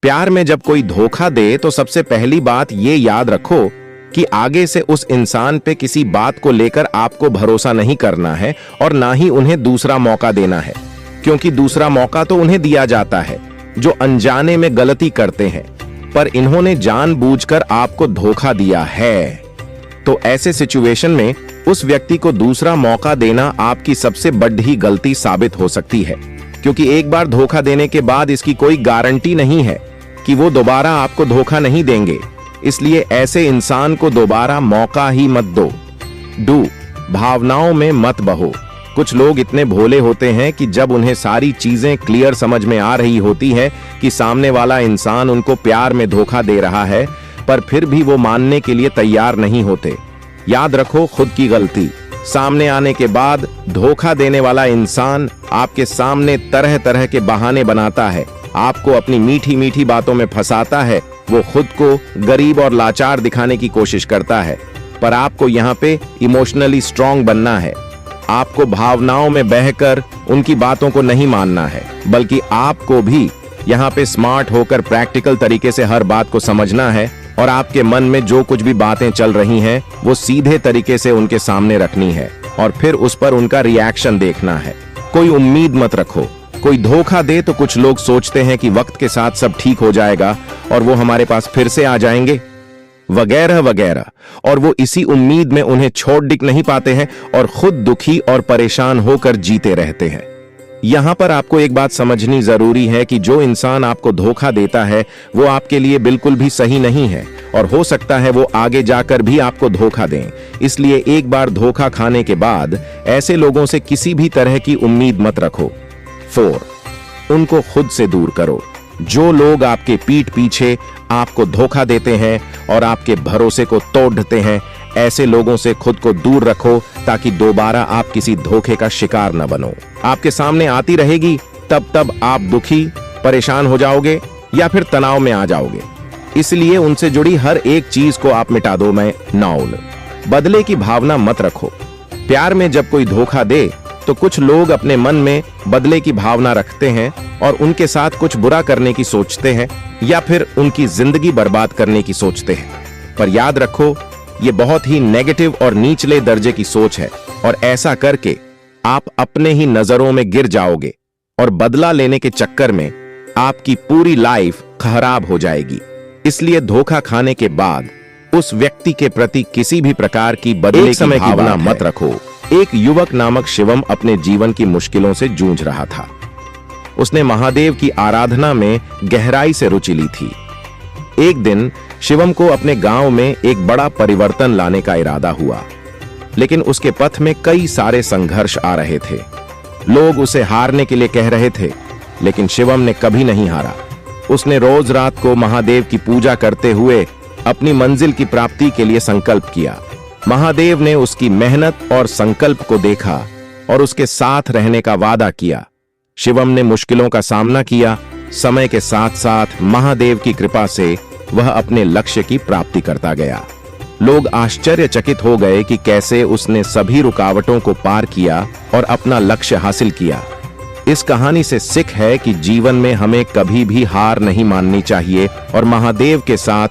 प्यार में जब कोई धोखा दे तो सबसे पहली बात ये याद रखो कि आगे से उस इंसान पे किसी बात को लेकर आपको भरोसा नहीं करना है और ना ही उन्हें दूसरा मौका देना है, क्योंकि दूसरा मौका तो उन्हें दिया जाता है जो अनजाने में गलती करते हैं, पर इन्होंने जानबूझकर आपको धोखा दिया है। तो ऐसे सिचुएशन में उस व्यक्ति को दूसरा मौका देना आपकी सबसे बड़ी गलती साबित हो सकती है, क्योंकि एक बार धोखा देने के बाद इसकी कोई गारंटी नहीं है कि वो दोबारा आपको धोखा नहीं देंगे। इसलिए ऐसे इंसान को दोबारा मौका ही मत दो। भावनाओं में मत बहो। कुछ लोग इतने भोले होते हैं कि जब उन्हें सारी चीजें क्लियर समझ में आ रही होती है कि सामने वाला इंसान उनको प्यार में धोखा दे रहा है, पर फिर भी वो मानने के लिए तैयार नहीं होते। याद रखो, खुद की गलती सामने आने के बाद धोखा देने वाला इंसान आपके सामने तरह तरह के बहाने बनाता है, आपको अपनी मीठी मीठी बातों में फंसाता है। वो खुद को गरीब और लाचार दिखाने की कोशिश करता है, पर आपको यहाँ पे इमोशनली स्ट्रांग बनना है। आपको भावनाओं में बहकर उनकी बातों को नहीं मानना है, बल्कि आपको भी यहाँ पे स्मार्ट होकर प्रैक्टिकल तरीके से हर बात को समझना है और आपके मन में जो कुछ भी बातें चल रही हैं वो सीधे तरीके से उनके सामने रखनी है और फिर उस पर उनका रिएक्शन देखना है। कोई उम्मीद मत रखो। कोई धोखा दे तो कुछ लोग सोचते हैं कि वक्त के साथ सब ठीक हो जाएगा और वो हमारे पास फिर से आ जाएंगे, वगैरह वगैरह, और वो इसी उम्मीद में उन्हें छोड़ दिख नहीं पाते हैं और खुद दुखी और परेशान होकर जीते रहते हैं। यहां पर आपको एक बात समझनी जरूरी है कि जो इंसान आपको धोखा देता है वो आपके लिए बिल्कुल भी सही नहीं है और हो सकता है वो आगे जाकर भी आपको धोखा दें। इसलिए एक बार धोखा खाने के बाद ऐसे लोगों से किसी भी तरह की उम्मीद मत रखो। 4. उनको खुद से दूर करो। जो लोग आपके पीठ पीछे आपको धोखा देते हैं और आपके भरोसे को तोड़ते हैं, ऐसे लोगों से खुद को दूर रखो ताकि दोबारा आप किसी धोखे का शिकार न बनो। आपके सामने आती रहेगी, तब आप दुखी, परेशान हो जाओगे या फिर तनाव में आ जाओगे। इसलिए उनसे जुड़ी हर एक चीज को आप मिटा दो। मैं नाउन बदले की भावना मत रखो। प्यार में जब कोई धोखा दे तो कुछ लोग अपने मन में बदले की भावना रखते हैं और उनके साथ कुछ बुरा करने की सोचते हैं या फिर उनकी जिंदगी बर्बाद करने की सोचते हैं। पर याद रखो, ये बहुत ही नेगेटिव और निचले दर्जे की सोच है और ऐसा करके आप अपने ही नजरों में गिर जाओगे और बदला लेने के चक्कर में आपकी पूरी लाइफ खराब हो जाएगी। इसलिए धोखा खाने के बाद उस व्यक्ति के प्रति किसी भी प्रकार की बदले की भावना मत रखो। एक युवक नामक शिवम अपने जीवन की मुश्किलों से जूझ रहा था। उसने महादेव की आराधना में गहराई से रुचि ली थी। एक दिन शिवम को अपने गांव में एक बड़ा परिवर्तन लाने का इरादा हुआ, लेकिन उसके पथ में कई सारे संघर्ष आ रहे थे। लोग उसे हारने के लिए कह रहे थे, लेकिन शिवम ने कभी नहीं हारा। उसने रोज रात को महादेव की पूजा करते हुए अपनी मंजिल की प्राप्ति के लिए संकल्प किया। महादेव ने उसकी मेहनत और संकल्प को देखा और उसके साथ रहने का वादा किया। शिवम ने मुश्किलों का सामना किया। समय के साथ साथ महादेव की कृपा से वह अपने लक्ष्य की प्राप्ति करता गया। लोग आश्चर्यचकित हो गए कि कैसे उसने सभी रुकावटों को पार किया और अपना लक्ष्य हासिल किया। इस कहानी से सीख है कि जीवन में हमें कभी भी हार नहीं माननी चाहिए और महादेव के साथ